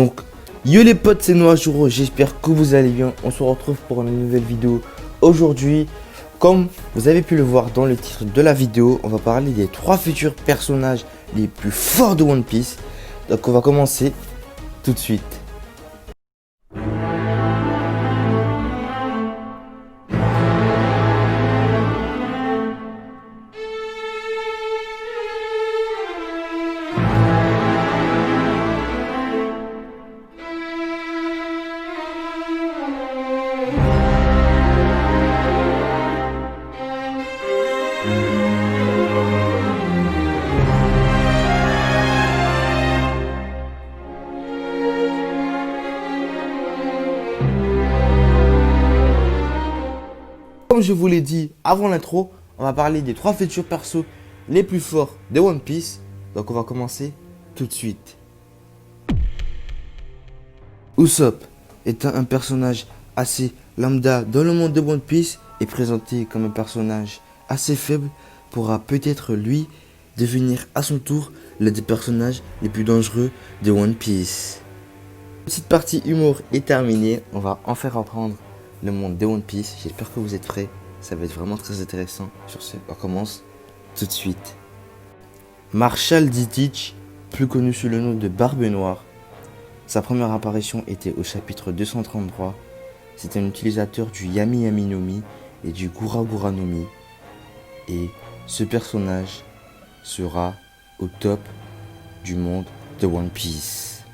Donc, yo les potes, c'est Noajuro, j'espère que vous allez bien. On se retrouve pour une nouvelle vidéo aujourd'hui. Comme vous avez pu le voir dans le titre de la vidéo, on va parler des 3 futurs personnages les plus forts de One Piece. Donc on va commencer tout de suite. Comme je vous l'ai dit avant l'intro, on va parler des 3 futurs persos les plus forts de One Piece. Donc on va commencer tout de suite. Usopp étant un personnage assez lambda dans le monde de One Piece et présenté comme un personnage assez faible, pourra peut-être lui devenir à son tour l'un des personnages les plus dangereux de One Piece. Petite partie humour est terminée, on va enfin reprendre le monde de One Piece. J'espère que vous êtes prêts, ça va être vraiment très intéressant. Sur ce, on commence tout de suite. Marshall D. Teach, plus connu sous le nom de Barbe Noire. Sa première apparition était au chapitre 233. C'est un utilisateur du Yami Yami no Mi et du Gura Gura no Mi. Et ce personnage sera au top du monde de One Piece.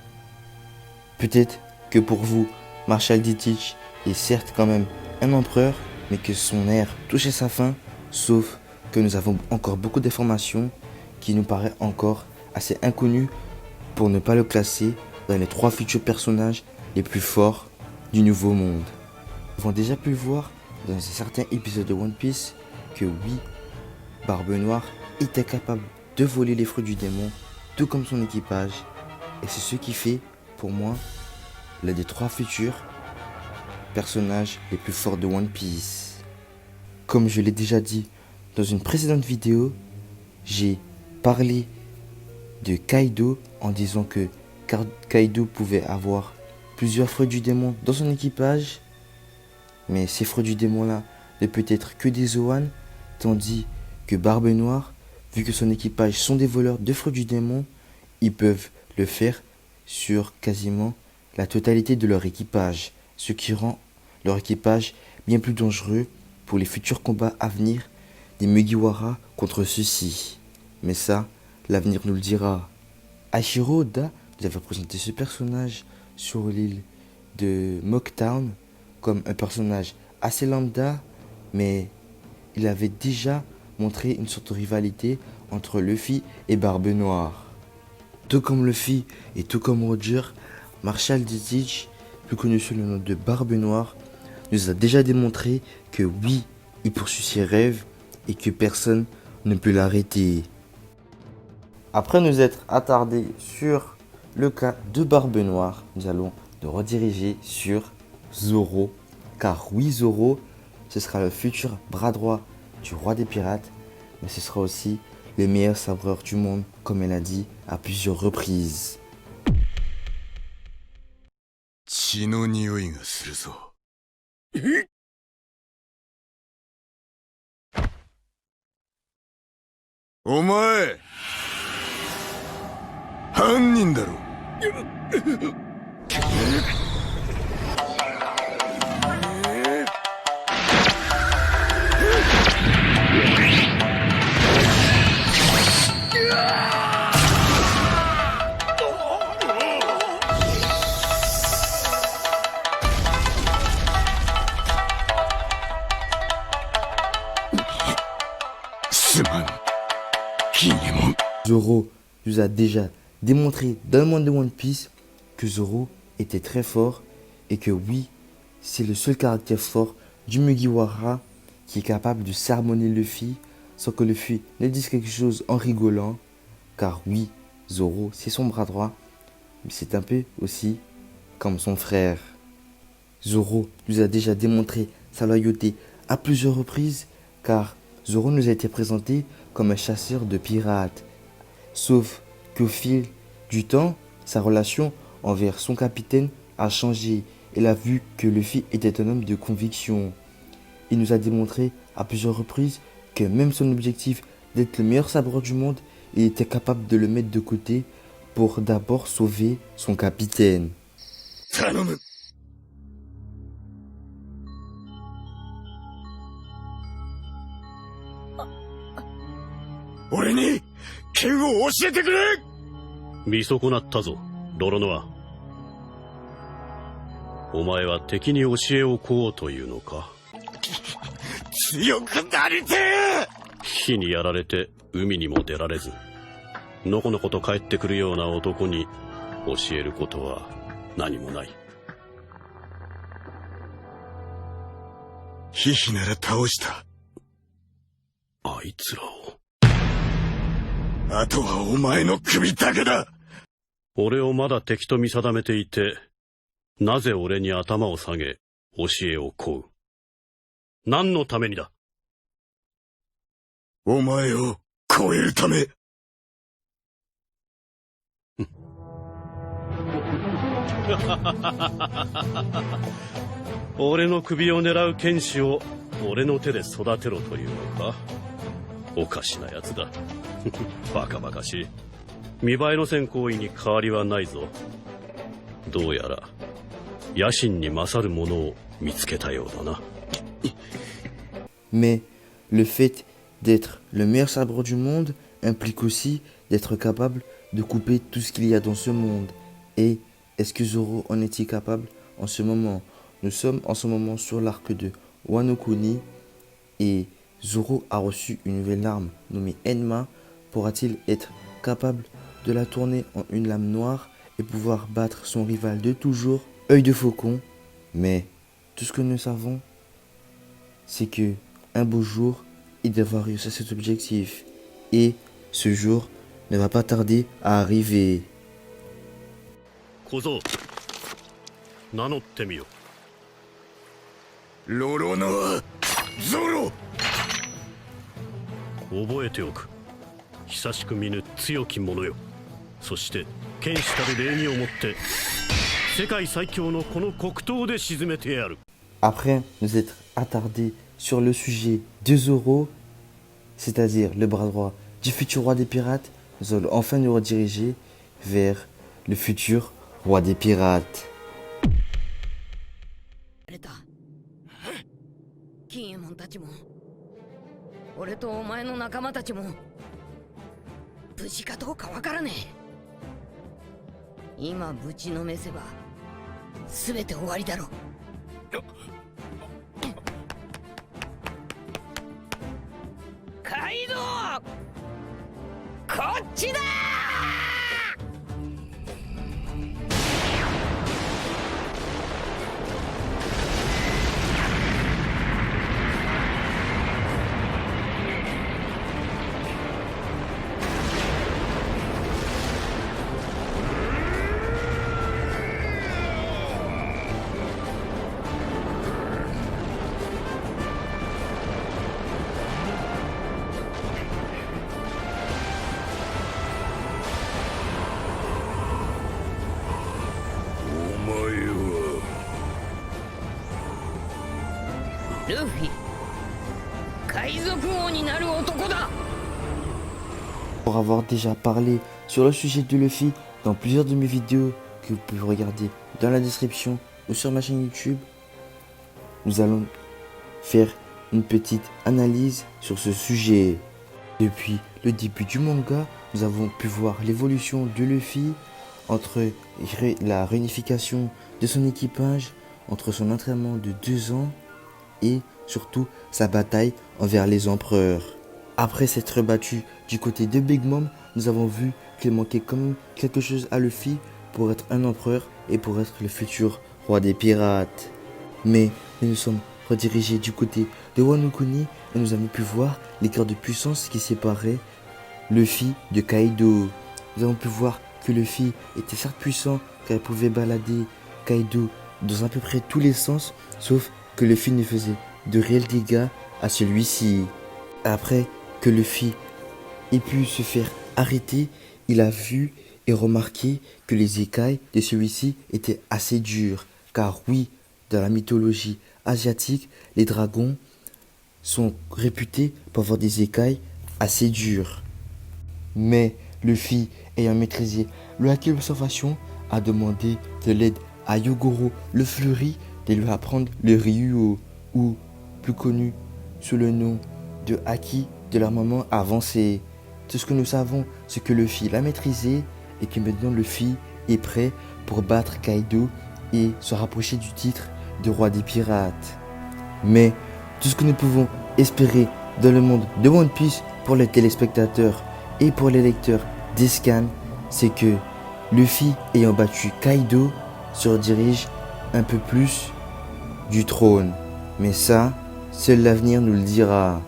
Peut-être que pour vous, Marshall D. Teach est certes quand même un empereur, mais que son ère touche à sa fin, sauf que nous avons encore beaucoup d'informations qui nous paraissent encore assez inconnues pour ne pas le classer dans les 3 futurs personnages les plus forts du nouveau monde. Nous avons déjà pu le voir dans certains épisodes de One Piece que oui, Barbe Noire était capable de voler les fruits du démon, tout comme son équipage, et c'est ce qui fait pour moi l'un des 3 futurs personnages les plus forts de One Piece. Comme je l'ai déjà dit dans une précédente vidéo, j'ai parlé de Kaido en disant que Kaido pouvait avoir plusieurs fruits du démon dans son équipage, mais ces fruits du démon là ne peut être que des Zoan, tandis que Barbe Noire, vu que son équipage sont des voleurs de fruits du démon, ils peuvent le faire sur quasiment la totalité de leur équipage, ce qui rend leur équipage bien plus dangereux pour les futurs combats à venir des Mugiwara contre ceux-ci. Mais ça, l'avenir nous le dira. Hachiro Oda nous avait présenté ce personnage sur l'île de Mocktown comme un personnage assez lambda, mais il avait déjà montré une sorte de rivalité entre Luffy et Barbe Noire. Tout comme Luffy et tout comme Roger, Marshall D. Teach, plus connu sous le nom de Barbe Noire, nous a déjà démontré que oui, il poursuit ses rêves et que personne ne peut l'arrêter. Après nous être attardés sur le cas de Barbe Noire, nous allons nous rediriger sur Zoro. Car oui, Zoro, ce sera le futur bras droit du roi des pirates, mais ce sera aussi le meilleur sabreur du monde, comme elle a dit à plusieurs reprises. 血の匂いがするぞ。お前犯人だろ。すまん、キンエモン。 Zoro nous a déjà démontré dans le monde de One Piece que Zoro était très fort et que oui, c'est le seul caractère fort du Mugiwara qui est capable de sermonner Luffy sans que Luffy ne dise quelque chose en rigolant. Car oui, Zoro, c'est son bras droit, mais c'est un peu aussi comme son frère. Zoro nous a déjà démontré sa loyauté à plusieurs reprises, car Zoro nous a été présenté comme un chasseur de pirates. Sauf qu'au fil du temps, sa relation envers son capitaine a changé. Il a vu que Luffy était un homme de conviction. Il nous a démontré à plusieurs reprises que même son objectif d'être le meilleur sabreur du monde, il était capable de le mettre de côté pour d'abord sauver son capitaine. 頼む。俺に剣を教えてくれ。見損なったぞ、ロロノア。お前は敵に教えを請おうというのか。強くなりてえ。火にやられて海にも出られず、のこのこと帰ってくるような男に教えることは何もない。ヒヒなら倒した。あいつらを。あとはお前の首だけだ。俺をまだ敵と見定めていて、なぜ俺に頭を下げ、教えを請う。何のためにだ。お前を超えるため。俺の首を狙う剣士を俺の手で育てろというのか。おかしなやつだ。バカバカしい。見栄えのせん行為に変わりはないぞ。どうやら野心に勝るものを見つけたようだな。Mais le fait d'être le meilleur sabre du monde implique aussi d'être capable de couper tout ce qu'il y a dans ce monde. Et est-ce que Zoro en est-il capable en ce moment? Nous sommes en ce moment sur l'arc de Wano Kuni et Zoro a reçu une nouvelle arme nommée Enma. Pourra-t-il être capable de la tourner en une lame noire et pouvoir battre son rival de toujours, Œil de Faucon? Mais tout ce que nous savons, c'est que un beau jour, il devra réussir cet objectif. Et ce jour ne va pas tarder à arriver. 小僧、名乗ってみよ。ロロノア、ゾロ。覚えておく。久しく見ぬ強き者よ。そして剣士たる礼儀をもって世界最強のこの黒刀で沈めてやる。 Après nous être attardés sur le sujet de Zoro, c'est-à-dire le bras droit du futur roi des pirates, nous allons enfin nous rediriger vers le futur roi des pirates. 金右衛門たちも俺とお前の仲間たちも無事かどうかわからねえ。今ぶちのめせば全て終わりだろう。カイドウ、こっちだー。ルフィ、海賊王になる男だ。 Pour avoir déjà parlé sur le sujet de Luffy dans plusieurs de mes vidéos que vous pouvez regarder dans la description ou sur ma chaîne YouTube, nous allons faire une petite analyse sur ce sujet. Depuis le début du manga, nous avons pu voir l'évolution de Luffy entre la réunification de son équipage, entre son entraînement de 2 ans et surtout sa bataille envers les empereurs. Après s'être battu du côté de Big Mom, nous avons vu qu'il manquait quand même quelque chose à Luffy pour être un empereur et pour être le futur roi des pirates. Mais nous nous sommes redirigés du côté de Wano Kuni et nous avons pu voir l'écart de puissance qui séparait Luffy de Kaido. Nous avons pu voir que Luffy était certes puissant car il pouvait balader Kaido dans à peu près tous les sens, sauf que Luffy ne faisait de réels dégâts à celui-ci. Après que Luffy ait pu se faire arrêter, il a vu et remarqué que les écailles de celui-ci étaient assez dures, car oui, dans la mythologie asiatique, les dragons sont réputés pour avoir des écailles assez dures. Mais Luffy, ayant maîtrisé le haki d'observation, a demandé de l'aide à Yogoro le Fleuri de lui apprendre le Ryuo, ou plus connu sous le nom de haki de l'armement avancé. Tout ce que nous savons, c'est que Luffy l'a maîtrisé et que maintenant Luffy est prêt pour battre Kaido et se rapprocher du titre de roi des pirates. Mais tout ce que nous pouvons espérer dans le monde de One Piece pour les téléspectateurs et pour les lecteurs des scans, c'est que Luffy, ayant battu Kaido, se redirige un peu plus du trône. Mais ça, seul l'avenir nous le dira.